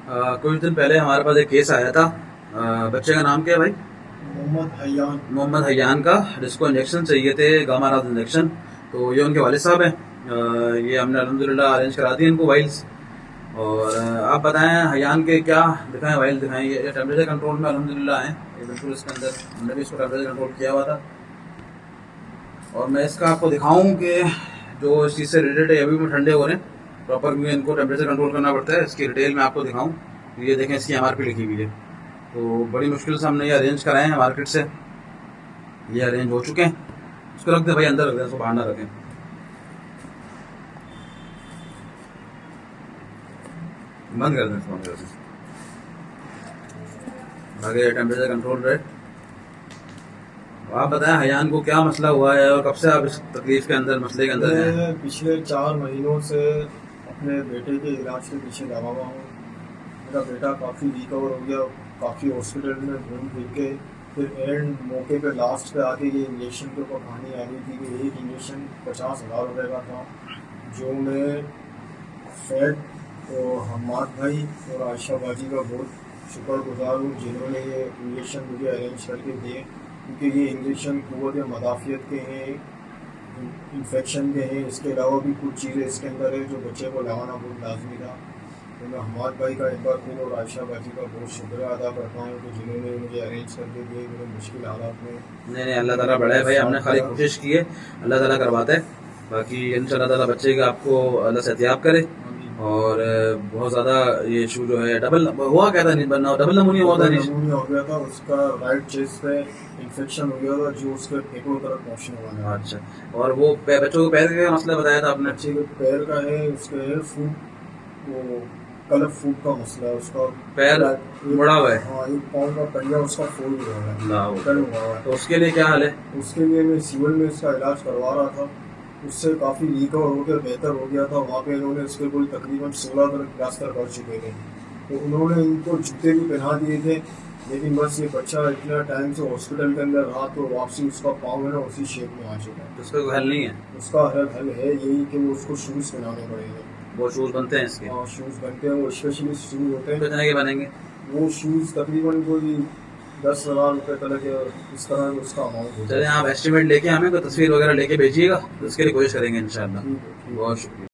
कुछ दिन पहले हमारे पास एक केस आया था। बच्चे का नाम क्या है भाई? मोहम्मद हयान का, जिसको इंजेक्शन चाहिए थे, गामा रात इंजेक्शन। तो ये उनके वालिद साहब हैं। ये हमने अल्हम्दुलिल्लाह अरेंज करा दिए इनको वाइल्स। और आप बताएं हयान के क्या दिखाएं, वाइल दिखाएं। ये टेम्परेचर कंट्रोल में अल्हम्दुलिल्लाह हैं, ये बिल्कुल इसके अंदर हमने भी इसको टेम्परेचर कंट्रोल किया हुआ था। और मैं इसका आपको दिखाऊं कि जो इस चीज़ से रिलेटेड है, अभी भी ठंडे हो रहे हैं प्रॉपर, क्योंकि इनको टेम्परेचर कंट्रोल करना पड़ता है। इसकी डिटेल में आपको दिखाऊं, ये देखें, इसकी MRP लिखी हुई है। तो बड़ी मुश्किल से हमने ये अरेंज कराए हैं मार्केट से, ये अरेंज हो चुके हैं। इसको रख दें भाई, अंदर रख दें, इसको बाहर ना रखें। बंद कर दें, इसको बंद कर दें। आगे टेम्परेचर कंट्रोल रहे। आप बताएं हयान को क्या मसला हुआ है और कब से आप इस तकलीफ के अंदर, मसले के अंदर हैं? मैं पिछले 4 महीनों से अपने बेटे के इलाज के पीछे लगा हुआ हूँ। मेरा बेटा काफ़ी रिकवर हो गया, काफ़ी हॉस्पिटल में घूम फिर के, फिर एंड मौके पे लास्ट पे आके ये इंजेक्शन के ऊपर कहानी आ रही थी कि एक इंजेक्शन 50,000 रुपये का था, जो मैं फैट और हमाद भाई और आयशा बाजी का बहुत शुक्रगुजार हूँ जिन्होंने ये इंजेक्शन मुझे अरेंज करके दिए, क्योंकि ये इंजेक्शन क़ुव्वत मदाफ़ियत के हैं, इन्फेक्शन के हैं। इसके अलावा भी कुछ चीज़ें इसके अंदर है जो बच्चे को लगाना बहुत लाजमी था। तो मैं हमाद भाई का एक बार फिर और आयशा बाजी का बहुत शुक्रिया अदा करता हूँ कि जिन्होंने मुझे अरेंज करके दिए मेरे मुश्किल हालात में। नहीं, अल्लाह ताला बड़ा है भाई, हमने खाली कोशिश की है, अल्लाह ताला करवाता है। बाकी इंशाल्लाह ताला बच्चे का आपको अल्लाह से एहतियाब करे। और बहुत ज़्यादा ये इशू जो है, डबल हुआ क्या था, डबल नमूनिया हुआ था। नमूनिया हो गया था, उसका राइट चेस्ट पे इन्फेक्शन हो गया था जो उसके फेफड़ों तरफ पहुँचने वाला है। अच्छा, और वो बच्चों को पैर का मसला बताया था आपने? बच्चे के पैर का है, उसके है फूट, वो कलर फूट का मसला है, उसका पैर मुड़ा हुआ है। हाँ, एक पाँव का पहिया उसका फोड़ हुआ है, कल हुआ है। तो उसके लिए क्या हाल है? उसके लिए मैं सिविल में इसका इलाज करवा रहा था, उससे काफ़ी रिकवर हो गया, बेहतर हो गया था। वहाँ पे इन्होंने इसके कोई तकरीबन 16 तक प्लास्टर कर चुके थे, तो उन्होंने इनको जूते भी पहना दिए थे। लेकिन बस ये बच्चा इतना टाइम से हॉस्पिटल के अंदर रहा तो वापसी उसका पाँव है ना उसी शेप में आ चुका है। तो उसका कोई हल नहीं है? उसका हल है यही कि वो उसको शूज़ पहनाने पड़ेंगे। वो शूज़ बनते हैं इसके? हाँ, शूज़ बनते हैं, वो स्पेशलिस्ट शूज़ होते हैं। कितने के बनेंगे वो शूज़? तकरीबन कोई 10,000 रुपये तक इस तरह उसका अमाउंट होता है। चले, आप एस्टिमेट लेके हमें कोई तस्वीर वगैरह लेके भेजिएगा, तो उसके लिए कोशिश करेंगे इंशाल्लाह। बहुत शुक्रिया।